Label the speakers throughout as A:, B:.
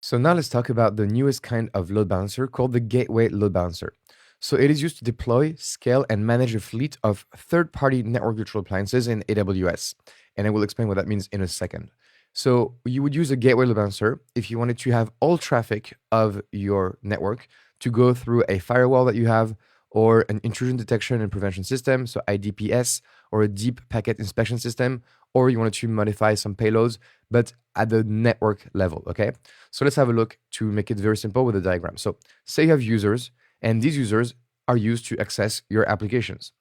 A: So now let's talk about the newest kind of load balancer called the gateway load balancer. So it is used to deploy, scale, and manage a fleet of third-party network virtual appliances in AWS. And I will explain what that means in a second. So you would use a gateway load balancer if you wanted to have all traffic of your network to go through a firewall that you have, or an intrusion detection and prevention system, so IDPS, or a deep packet inspection system, or you wanted to modify some payloads, but at the network level, okay? So let's have a look to make it very simple with a diagram. So say you have users, and these users are used to access your applications.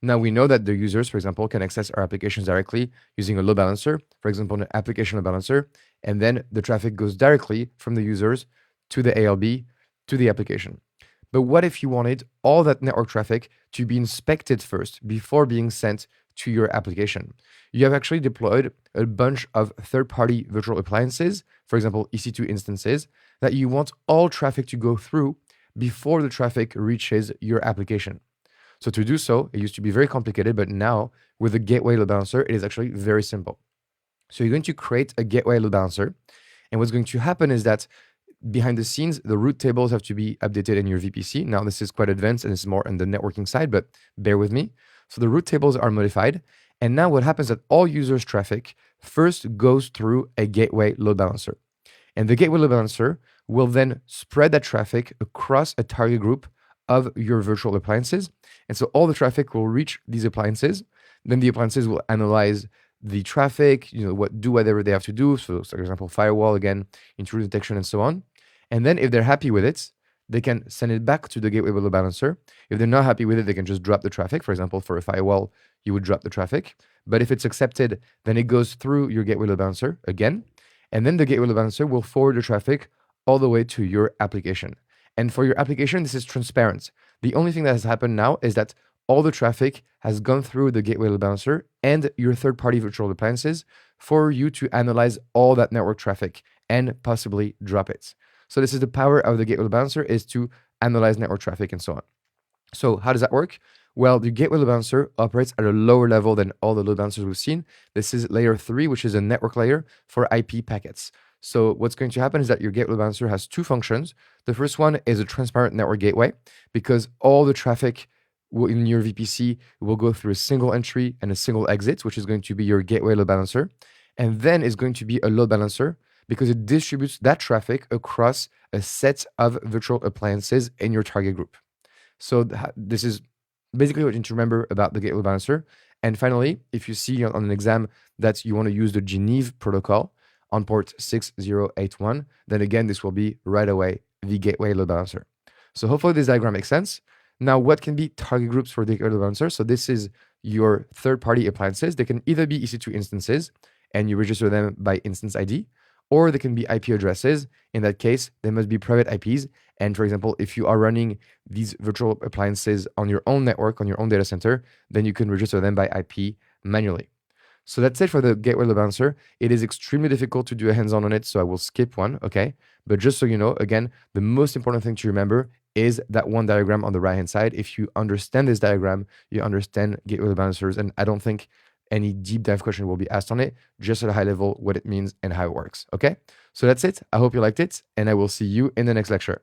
A: Now we know that the users, for example, can access our applications directly using a load balancer, for example, an application load balancer, and then the traffic goes directly from the users to the ALB to the application. But what if you wanted all that network traffic to be inspected first before being sent to your application? You have actually deployed a bunch of third-party virtual appliances, for example, EC2 instances, that you want all traffic to go through before the traffic reaches your application. So to do so, it used to be very complicated, but now with the gateway load balancer, it is actually very simple. So you're going to create a gateway load balancer, and what's going to happen is that behind the scenes, the route tables have to be updated in your VPC. Now, this is quite advanced and it's more on the networking side, but bear with me. So the route tables are modified. And now what happens is that all users' traffic first goes through a gateway load balancer. And the gateway load balancer will then spread that traffic across a target group of your virtual appliances. And so all the traffic will reach these appliances. Then the appliances will analyze the traffic, whatever they have to do. So, for example, firewall, again, intrusion detection, and so on. And then if they're happy with it, they can send it back to the gateway load balancer. If they're not happy with it, they can just drop the traffic. For example, for a firewall, you would drop the traffic. But if it's accepted, then it goes through your gateway load balancer again. And then the gateway load balancer will forward the traffic all the way to your application. And for your application, this is transparent. The only thing that has happened now is that all the traffic has gone through the gateway load balancer and your third-party virtual appliances for you to analyze all that network traffic and possibly drop it. So this is the power of the gateway load balancer, is to analyze network traffic and so on. So how does that work? Well, the gateway load balancer operates at a lower level than all the load balancers we've seen. This is layer 3, which is a network layer for IP packets. So what's going to happen is that your gateway load balancer has two functions. The first one is a transparent network gateway, because all the traffic in your VPC will go through a single entry and a single exit, which is going to be your gateway load balancer. And then is going to be a load balancer because it distributes that traffic across a set of virtual appliances in your target group. So this is basically what you need to remember about the gateway load balancer. And finally, if you see on an exam that you want to use the Geneve protocol on port 6081, then again, this will be right away the gateway load balancer. So hopefully this diagram makes sense. Now, what can be target groups for the gateway load balancer? So this is your third-party appliances. They can either be EC2 instances, and you register them by instance ID, or they can be IP addresses. In that case, they must be private IPs. And for example, if you are running these virtual appliances on your own network, on your own data center, then you can register them by IP manually. So that's it for the gateway load balancer. It is extremely difficult to do a hands-on on it, so I will skip one, okay? But just so you know, again, the most important thing to remember is that one diagram on the right-hand side. If you understand this diagram, you understand gateway load balancers, and I don't think any deep dive question will be asked on it, just at a high level, what it means and how it works, okay? So that's it. I hope you liked it, and I will see you in the next lecture.